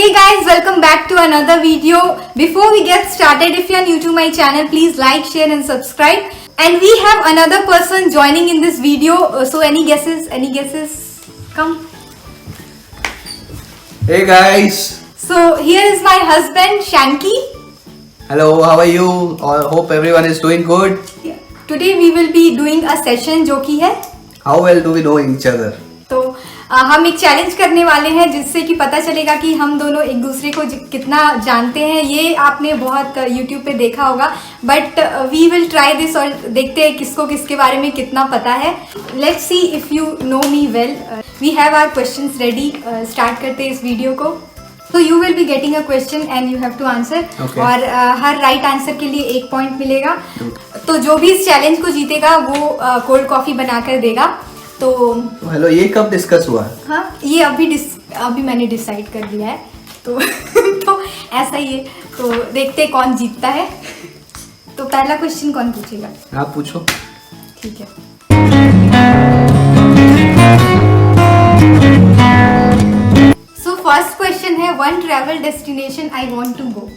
Hey guys, welcome back to another video. Before we get started, if you are new to my channel, please like, share and subscribe. And we have another person joining in this video. So any guesses? Any guesses? Come. Hey guys. So here is my husband Shanky. Hello, how are you? Hope everyone is doing good. Yeah. Today we will be doing a session जो कि है How well do we know each other? तो हम एक challenge करने वाले हैं जिससे कि पता चलेगा कि हम दोनों एक दूसरे को कितना जानते हैं. ये आपने बहुत YouTube पे देखा होगा, but we will try this और देखते हैं किसको किसके बारे में कितना पता है. Let's see if you know me well. We have our questions ready. Start करते हैं इस वीडियो को. तो you will be getting a question and you have to answer. और हर राइट आंसर के लिए 1 पॉइंट मिलेगा. तो जो भी इस चैलेंज को जीतेगा वो कोल्ड कॉफी बनाकर देगा. तो हेलो, ये कब डिस्कस हुआ? हाँ, ये अभी मैंने डिसाइड कर लिया है. तो तो ऐसा ही है. तो देखते हैं कौन जीतता है. तो पहला क्वेश्चन कौन पूछेगा? आप पूछो. ठीक है. सो फर्स्ट क्वेश्चन है, one travel destination I want to go.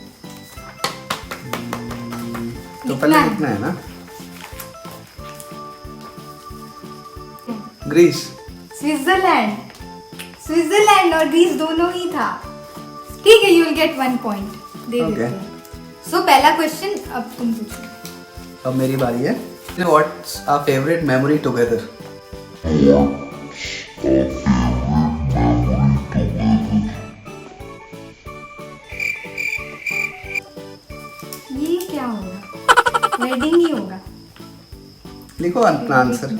तो पहले लिखना है ना. ग्रीस. स्विट्जरलैंड और ग्रीस दोनों ही था. ठीक है, यू विल गेट 1 पॉइंट. दे देते हैं. सो पहला क्वेश्चन अब तुम पूछो. अब मेरी बारी है. What's our favorite memory together? ये क्या होगा? वेडिंग ही होगा. लिखो अपना आंसर.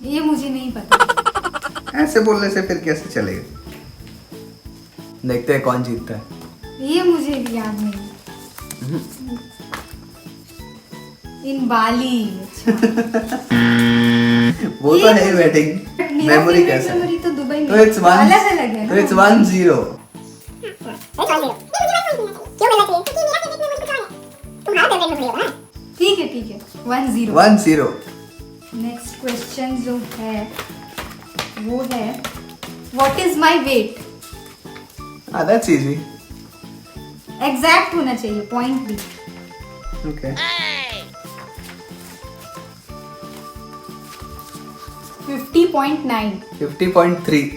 ये मुझे नहीं पता. ऐसे बोलने से फिर कैसे चलेगा? देखते हैं कौन जीतता है. ये मुझे भी याद नहीं. इन बाली. अच्छा. वो तो है वेडिंग मेमोरी. कैसे? मेमोरी तो दुबई में. तो इट्स 1. अलग है. तो इट्स 1-0. ठीक है 1-0. 1-0. नेक्स्ट क्वेश्चन जो है वो है, what is my weight? That's easy. Exact होना चाहिए. पॉइंट भी. Okay. 50.9. 50.3.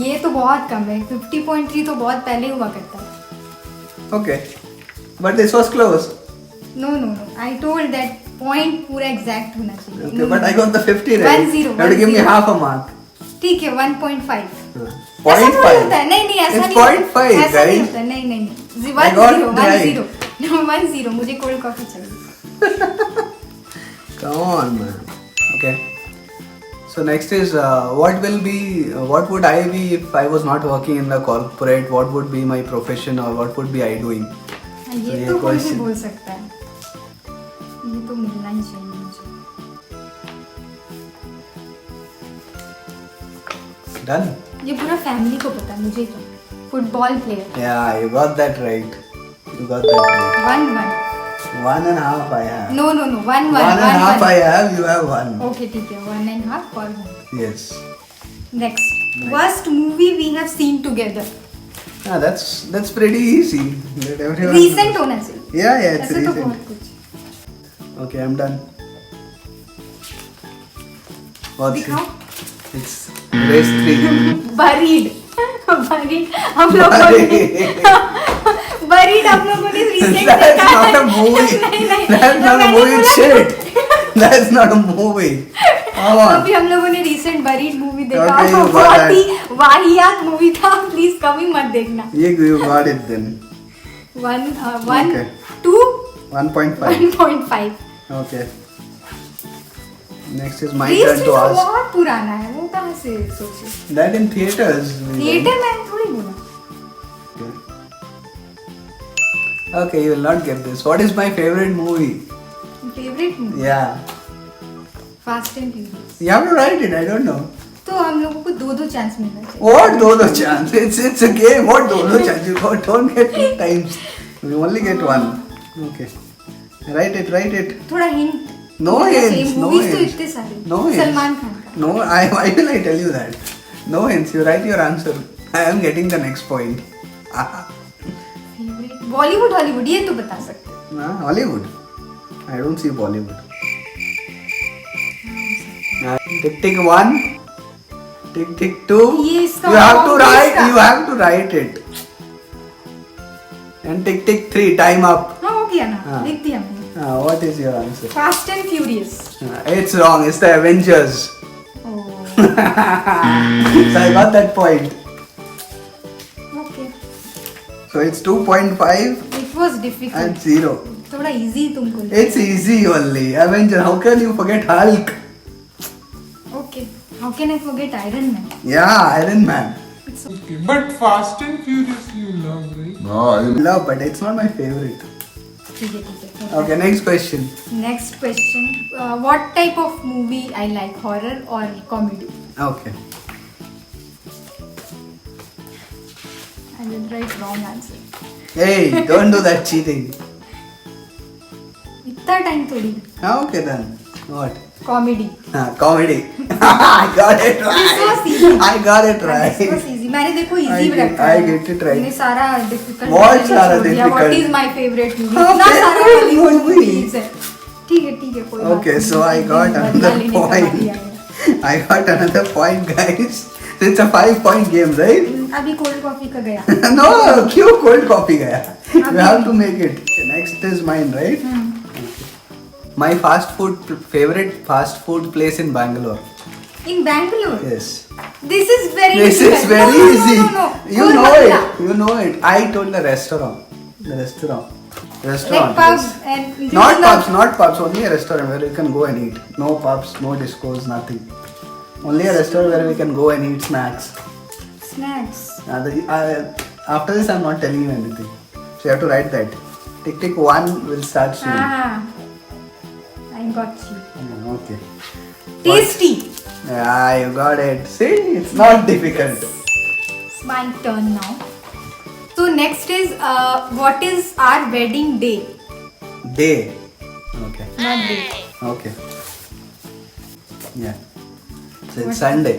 ये तो बहुत कम है. 50.3 तो बहुत पहले हुआ करता है. Okay. But this was close. No. I told that point पूरा एग्जैक्ट होना चाहिए. Okay, but I got the 50 right. 1-0. You have to give me half a mark. ठीक है, 1.5. 0.5. नहीं ऐसा It's नहीं 0.5, ऐसा नहीं guys. होता. नहीं. I got it right. 1-0. मुझे कोल्ड कॉफी चाहिए. Come on, man. Okay. So next is what would I be if I was not working in the corporate? What would be my profession or what would be I doing? ये तो कोई भी बोल सकता है. ये तो मिलना ही चाहिए मुझे. Done. ये पूरा फैमिली को पता है, मुझे क्या. Football player. Yeah, you got that right. 1-1. 1.5 I have. No. 1-1. 1.5 I have. You have 1. Okay, ठीक है. 1.5 और 1. Yes. Next. Worst movie we have seen together. That's pretty easy. That everyone Recent knows. होना चाहिए. Yeah, it's ऐसे तो recent. बहुत कुछ. Okay, I'm done. What's दिखाओ. it? It's race 3. Buried. हम लोगों ने recent That's देखा not है. a movie. नहीं. That's not a movie. It's shit. That's not a movie. Come on. अभी हम लोगों ने recent Buried मूवी देखा. Okay, you got बहुत ही वाहियात मूवी था. प्लीज कभी मत देखना. You got it then. 1 Okay. 2 1.5. 1.5. Okay. Next is my Beast turn to तो ask. बहुत पुराना है. वो कहाँ से सोचे? That in theaters. थिएटर में थोड़ी बोला. Okay, you will not get this. What is my favorite movie? Favourite movie. Yeah. Fast and furious. You have to write it. I don't know. तो हम लोगों को 2 चांस मिलना चाहिए. What do chance? It's a game. What do chance? You don't get 2 times. You only get 1. Okay. Write it. थोड़ा hint. No hints. Movies तो इतने सारे. No hints. सलमान खान का. No, why will I tell you that? No hints. You write your answer. I am getting the next point. Favourite Bollywood Hollywood ये तो बता सकते हो। Hollywood. I don't see Bollywood. Tick tick 1. Tick tick 2. ये इसका You have to wrong write. इसका। You have to write it. And tick tick 3. Time up. हाँ हो गया ना, हाँ। लिख दिया मैंने। What is your answer? Fast and furious. It's wrong. It's the Avengers. So I got that point. Okay So it's 2.5 it was and difficult 0. थोड़ा easy तुमको It's easy only. Avenger. How can you forget Hulk? Okay how can I forget iron man Yeah, Iron Man. But Fast and Furious you love, right? Love, but it's not my favorite. ठीक है Okay, next question. Next question what type of movie I like horror और comedy Okay. I will write wrong answer Hey, don't do that cheating. इतना time थोड़ी Okay then. What? Comedy Comedy. I got it right. This was easy. I got it right. मैंने देखो I easy get- रखा I get it right. मैंने सारा difficult What सारा difficult? What is my favourite movie हाँ, इतना सारा favorite Hollywood movie. Movies है ठीक है कोई बात Okay, नहीं। so I got बदला another लेने का बारी point. आएगा। I got another point, guys. It's a 5-point game, right? अभी कोल्ड कॉफी का गया No, क्यों cold coffee गया? You have to make it. Okay, next is mine, right? My favorite fast food place in Bangalore. In Bangalore Yes. This is very This is very easy. no. You know Purvalla. it. You know it. I told the restaurant. Like pubs yes. and Not pubs. Only a restaurant where you can go and eat. No pubs, no discos, nothing. Only a restaurant where we can go and eat snacks. snacks After this, I'm not telling you anything. So you have to write that. Tick tick 1 will start soon. I got you Okay. tasty Yeah, you got it. See, it's not difficult. it's my turn now so next is what is our wedding day Day. Okay. not date Okay. Yeah. So it's Sunday.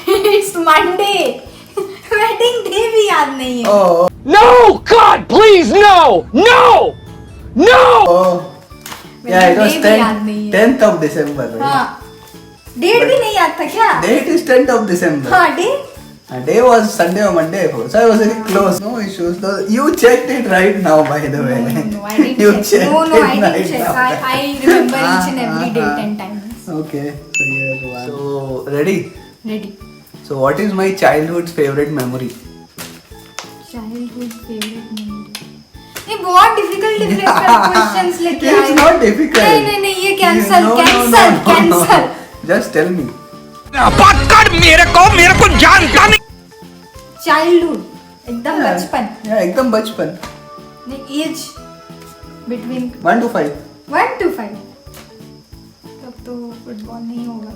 it's Monday wedding day भी याद नहीं है Oh. No! God, please, no! No! No! Oh. Yeah, it was Wedding day भी याद नहीं है 10th of December, right? हाँ date भी नहीं याद था क्या Date is 10th of December. हाँ day Day was Sunday or Monday, so I was very close. No issues. You checked it right now, by the way. no I didn't You check checked no it I didn't right check now. I remember each and every date and time Okay, so here's one. So ready? ready So what is my childhood's favorite memory? childhood favorite memory ये बहुत difficult questions लेके आए It's not difficult. नहीं ये cancel No. Cancel Just tell me. बात कर मेरे को जानता नहीं। चाइल्डहुड एकदम बचपन Yeah, एकदम बचपन. नहीं एज बिटवीन 1 to 5. 1 to 5 तब तो फुटबॉल नहीं होगा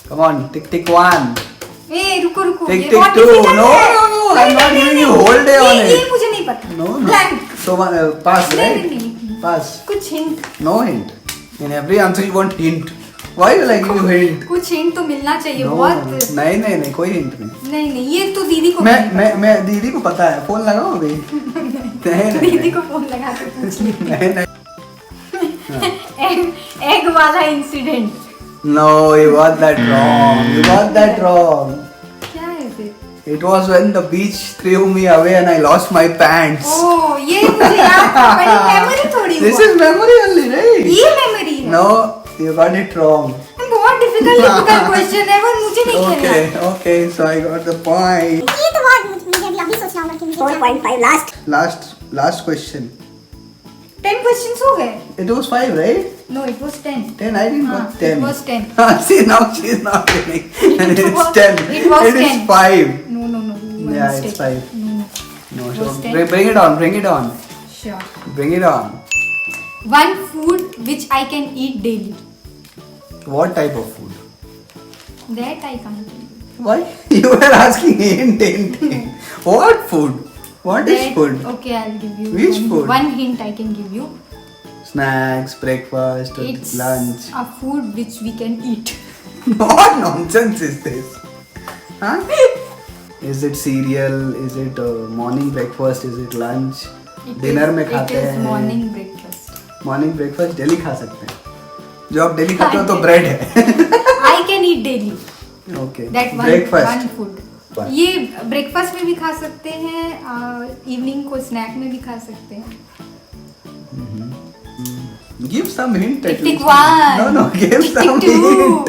Come on, tick tick 1. ए रुको Tick ये tick बहुत 2. difficult No, है। I'm not giving you whole day on ये it. मुझे नहीं पता No. Blank. So pass, right? नहीं Pass. कुछ hint No hint. In every answer you want hint. Why you like you hint? कुछ hint तो मिलना चाहिए No. बहुत नहीं कोई hint नहीं. नहीं ये तो दीदी को मैं दीदी को पता है. फोन लगाओ अभी. नहीं दीदी को फोन लगा के पूछ नहीं. एग वाला incident No, you got that wrong. You got that wrong. क्या है फिर It was when the beach threw me away and I lost my pants. ओ ये मुझे याद था पर ये मेमोरी थोड़ी This हुआ is memory only, right? ये मेमोरी है No, you got it wrong. बहुत डिफिकल्ट क्वेश्चन है वो मुझे नहीं खेलना Okay, so I got the point. ये तो बहुत मुझे अभी सोचना होगा कि मुझे 4.5 Last question. 10 क्वेश्चंस हो गए It was 5, right? No it was 10 10, I didn't हाँ, got 10. it was 10. See, now she is not winning. And It it's was- 10. it was It is 10. 5. No Yeah, it's 5. No, It so was 10. bring it on. Sure Bring it on. One food which I can eat daily What type of food? That I can't Why? You were asking hint. What food? What is food? Okay, I'll give you Which food? one hint I can give you. Snacks, breakfast, It's lunch. a food which we can eat. What nonsense is this? Huh? Is it serial, is it morning breakfast, is it lunch, dinner में खाते हैं? Morning breakfast. Morning breakfast daily खा सकते हैं? जो आप daily खाते हो तो ब्रेड है। I can eat daily okay, that one breakfast food. ये ब्रेकफास्ट में भी खा सकते हैं, इवनिंग को स्नैक में भी खा सकते हैं। Give some hint at Tick least. one. No, give Tick some two. hint.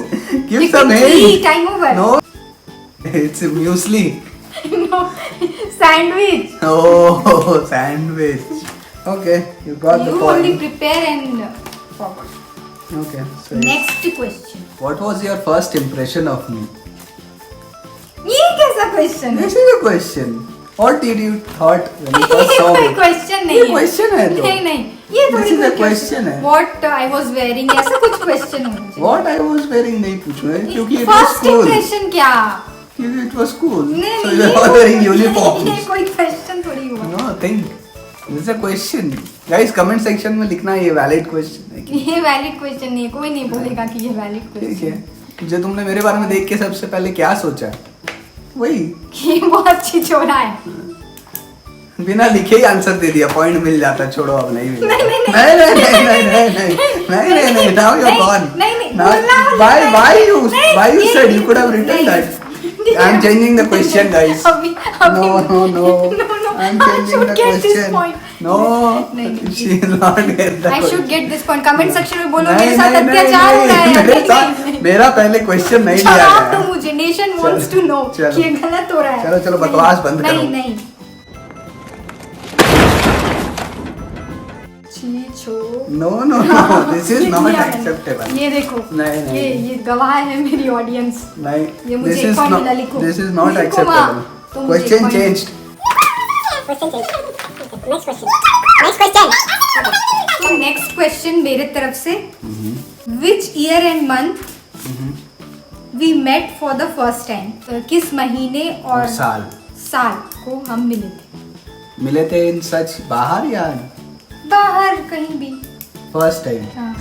Give Tick some three. hint. Time over. No, it's a muesli. No, sandwich. Oh, sandwich. Okay, you got the You point. only prepare and forward. Okay, so Next question. what was your first impression of me? ये कैसा question है? This is a question. What did you thought when you first ये saw कोई me? question नहीं ये है। question है तो। नहीं नहीं, ये This थोड़ी is a कोई question है। What I was wearing, ऐसा कुछ question होना चाहिए। What I was wearing नहीं पूछूंगा क्योंकि it was First school. impression क्या? क्योंकि it was school. नहीं So नहीं, you ये were wearing ये uniforms. कोई question थोड़ी हुआ। No, think. This is a question. Guys, comment section में लिखना ये valid question है कि ये valid question नहीं है, कोई नहीं बोलेगा कि ये valid ठीक question है। जो तुमने मेरे बारे में देख के सबसे पहले क्या सोचा? वही ये बहुत अच्छी छोरा है। बिना लिखे ही आंसर दे दिया, पॉइंट मिल जाता। छोड़ो अब नहीं मिलेगा। नहीं, नहीं, नहीं नहीं नहीं नहीं नहीं नहीं नहीं now you're नहीं, gone. नहीं, नहीं, Now- बोलना वाला why नहीं। why you नहीं, why you ये said नहीं, you could have written नहीं। that? I'm changing the question, guys. अभी No no no. no, I'm I changing should the get this question. point. No, नहीं, नहीं। she will not get the I should question. get this point. Comment section में बोलो नहीं, मेरे साथ नहीं, अत्याचार हो रहा है। नहीं, मेरे नहीं, साथ नहीं, मेरा पहले क्वेश्चन नहीं लिया जवाब दो गया। मुझे। नेशन wants to know चलो। कि ये गलत हो रहा है। चलो, चलो, बकवास बंद करो। नहीं नहीं। छो No no no. This is not acceptable. ये देखो, नहीं, नहीं, ये गवाह है मेरी ऑडियंस। नहीं, ये मुझे this एक is point not मिला, लिखो। this is not लिखो acceptable. वहाँ, तो मुझे एक Question point- changed. Question change. Next question. Next question. तो नेक्स्ट क्वेश्चन मेरे तरफ से, which year and month we met for the first time? किस महीने और साल को हम मिले थे? मिले थे इन सच बाहर या बाहर कहीं भी। First time? हाँ,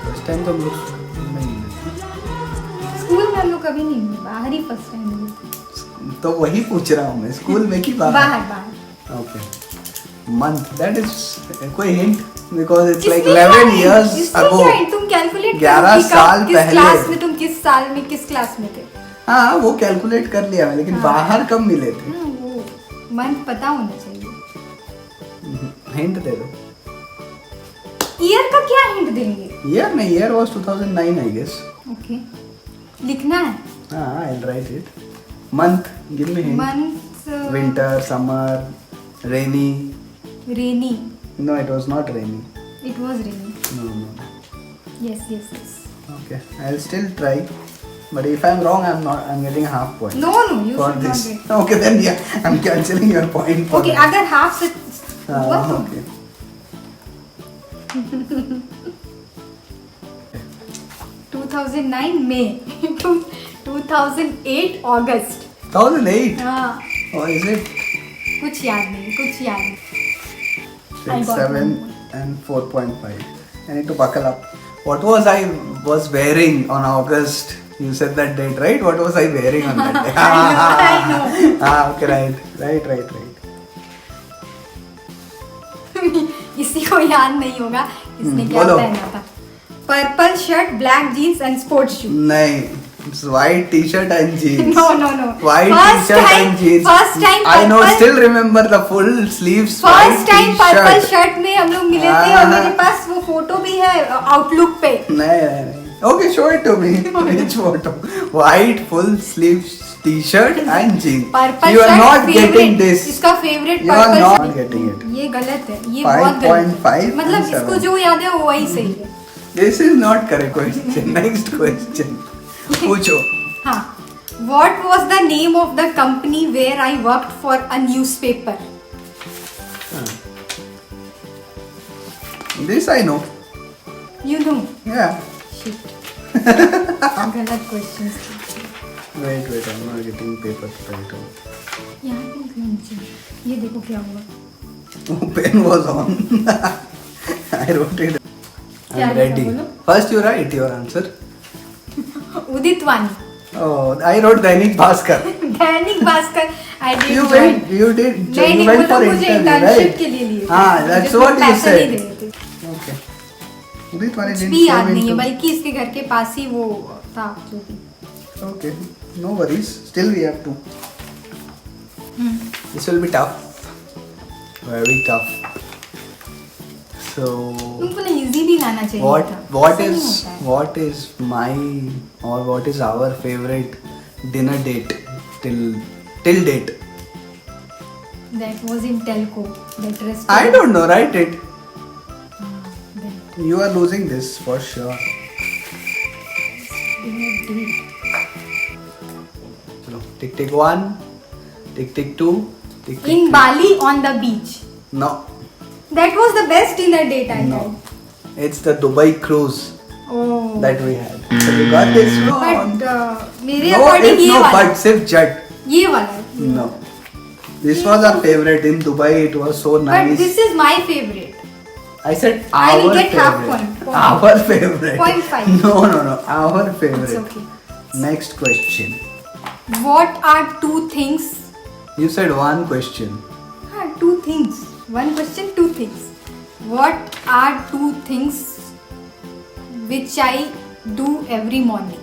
फर्स्ट टाइम तो हम लोग नहीं मिले थे। स्कूल में हम लोग कभी नहीं मिले, बाहर ही फर्स्ट टाइम मिले थे। तो वही पूछ रहा हूँ मैं, स्कूल में कि बाहर? बाहर। ओके, मंथ, दैट इज कोई हिंट? बिकॉज इट्स लाइक इसमें 11 क्या है? years इसमें ago. क्या है? तुम कैलकुलेट 11 साल किस पहले। क्लास में, तुम किस साल में किस क्लास में थे? हाँ, वो कैलकुलेट कर लिया मैं, लेकिन हाँ। बाहर कब मिले थे? वो मंथ पता होना चाहिए। हिंट दे दो। ईयर का क्या हिंट देंगे? ईयर नहीं, year was 2009 I guess. Okay, लिखना है। हाँ, I will write it. Month, give me hint. Month winter, summer, rainy? Rainy. No, it was not rainy. It was rainy. No, no. Yes yes yes. Okay, I'll still try. But if I'm wrong, I'm getting a half point. No no, you For should not this. Get. Okay, then yeah, I'm cancelling your point. For okay, that. अगर half से हुआ तो Okay. 2009 मई 2008 अगस्त। 2008? हाँ, Or is it? कुछ याद नहीं, कुछ याद नहीं। I 6, got 7 one. and 4.5. I need to buckle up. What was wearing on August? You said that date, right? What was I wearing on that day? I know. Okay, right. किसी को याद नहीं होगा इसने क्या बोलो। पहना था। Purple shirt, black jeans and sports shoes. नहीं, it's white t-shirt and jeans. No. White First t-shirt time- and jeans. first time I know, purple- still remember the full sleeves first white time purple t-shirt. Shirt में हम लोग मिले थे और मेरे पास वो photo भी है आउटलुक पे। नहीं. Okay, show it to me. Which photo? White full sleeves t-shirt and jeans. Purple You are shirt not getting this. इसका favourite You are purple not shirt. getting it. ये गलत है, ये बहुत गलत 5.5 है। मतलब and इसको 7. जो याद है वो वही सही है। This is not correct question. Next question. पूछो. हाँ, what was the name of the company where I worked for a newspaper? This I know. You know? Yeah. Shit. गलत questions थे। Wait, I'm not getting paper to write on. यहाँ पे लिखना नीचे। ये देखो क्या हुआ। Oh, pen was on. I wrote it. क्या I'm लिखा ready. बोलो? First you write your answer. उदित वानी। Oh, I wrote Dainik Bhaskar. Dainik Bhaskar I did You join. went, you did, नहीं you नहीं, went वो तो for मुझे interview, इंटर्नशिप right? के लिए लिए थे। हाँ, that's मुझे what you पैसा नहीं said. दे रहे थे। Okay. Udit वाले कुछ didn't भी याद came नहीं है, into- बल्कि इसके घर के पास ही वो था जो भी। Okay, no worries. Still we have to. This will be tough. Very tough. So तुमको ना इजी भी लाना चाहिए what था। what ऐसा नहीं is होता है। what is my or what is our favorite dinner date till date? That was in telco. That restaurant. I don't know. Write it. That You are losing this for sure. dinner date. चलो tick tick 1, tick tick 2, tick tick In 3. Bali on the beach. No, That was the best dinner date I no. had. It's the Dubai cruise Oh. that we had. So you got this wrong. But मेरे No, according ये no, वाला but सिर्फ jet. ये वाला है। No. This was our favorite in Dubai. It was so But nice. this is my favorite. I said I our will get half favorite. point. Our favorite. 0.5. No, no, no. Our favorite. It's okay. Next question. What are two things? You said one question. Two things. One question, two things. What are two things which I do every morning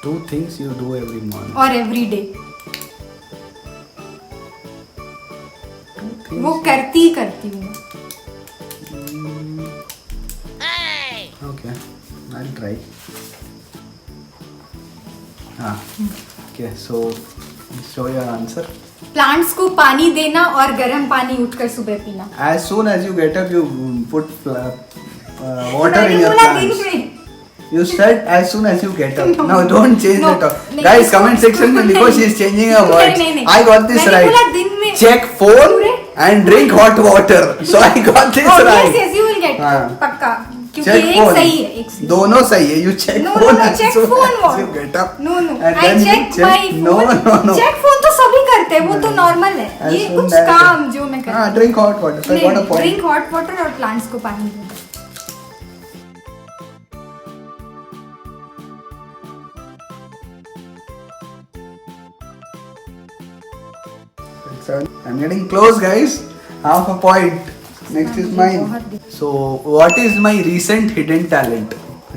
Two things you do every morning. or every day? Two things. वो करती हूँ। Okay. I'll try. Okay. So show your answer. Plants को पानी देना और गर्म पानी उठकर सुबह पीना। As soon as you get up, you put water मैंने in your बोला दिन plants. में। You said as soon as you get up. No. No, don't change No. the talk. नहीं, Guys, इसको- comment section में लिखो नहीं। she is changing her नहीं, words. नहीं, नहीं। I got this मैंने right. बोला दिन में। Check phone पूरे? and drink hot water. So I got this Oh, right. yes, yes, you will get. हाँ. पक्का। क्योंकि Check एक phone. सही है, एक सही। दोनों सही है. You check No, phone no, as check soon phone as what? you get up. No, no. And I then you check my phone. No, no, no. Check phone तो सभी करते हैं, वो तो नॉर्मल है। As ये soon कुछ as- काम जो मैं करती हाँ, हूँ। drink hot water. So I got a point. Drink hot water और प्लांट्स को पानी देना। I'm getting close, guys. Half a point. Next is mine. So, what is my recent hidden talent?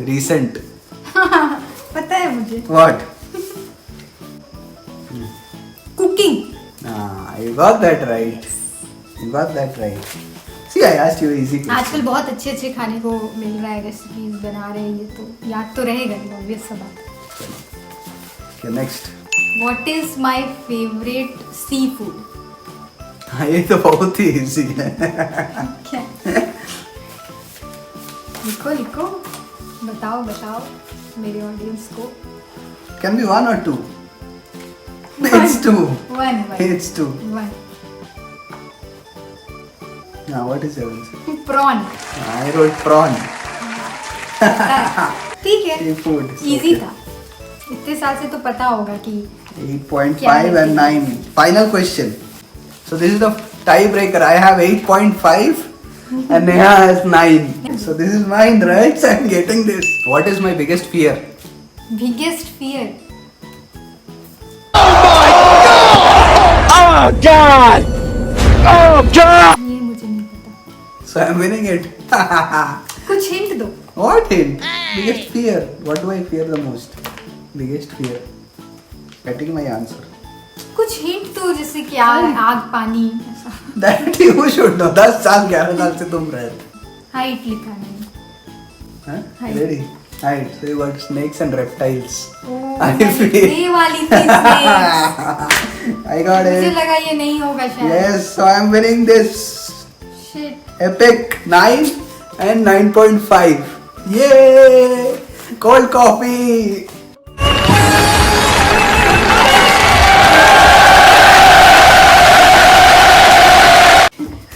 Recent. पता है मुझे। What? Cooking. You got that right. You got that right. See, I asked you easy आजकल question. बहुत अच्छे अच्छे खाने को मिल रहा है, रेसिपीज बना रहे हैं, ये तो याद तो रहेगा ही, ऑब्वियस सा बात है। Okay, next. What is my favourite seafood? हाँ, ये तो बहुत ही easy है. क्या? लिखो लिखो, बताओ बताओ मेरे ऑडियंस को। Can be one or two. It's two. One It's two. One. Now, what is your answer? Prawn. I wrote prawn. ठीक है, Seafood. Easy Okay. था। इतने साल से तो पता होगा कि 8.5 and 9. Final question. So this is the tiebreaker. I have 8.5 and Neha has 9. So this is mine, right? So I'm getting this. What is my biggest fear? Biggest fear. Oh God! Oh God! ये मुझे नहीं पता। So I'm winning it. कुछ hint दो। What hint? Biggest fear. What do I fear the most? Biggest fear. Getting my answer. कुछ hint तो जैसे क्या आग पानी ऐसा। That you should know. 10 साल 11 साल से तुम रहे. हाइट लिखा नहीं। Huh? Height. Ready? Height. So you got snakes and reptiles. Oh, I मैंने feel- ये वाली थी snakes। I got मुझे it. लगा ये नहीं होगा शायद। Yes, so I'm winning this Shit. epic 9 and 9.5. Yay! Cold coffee.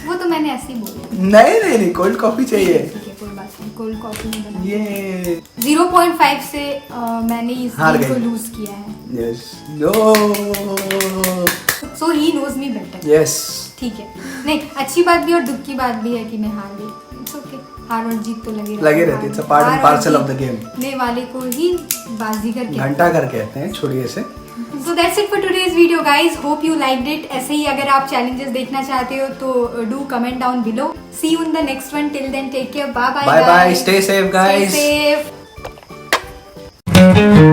वो तो मैंने ऐसे ही बोला। नहीं कोल्ड कॉफी चाहिए. ठीक है, कोई बात नहीं, कोल्ड कॉफी नहीं बना। ये 0.5 से मैंने इस हार गेम को गई। लूज किया है। Yes no so he knows me better. Yes ठीक है, नहीं अच्छी बात भी और दुख की बात भी है कि मैं हार गई। इट्स ओके, हार और जीत तो लगे रहते, it's a part and parcel of the game. ने वाले को ही बाजीगर कहते घंटा कर कहते हैं छुड़िए से. So that's it for today's video, guys. Hope you liked it. ऐसे ही अगर आप challenges देखना चाहते हो तो do comment down below. See you in the next one. Till then, take care. Bye bye. Bye bye. Stay safe, guys. Stay safe.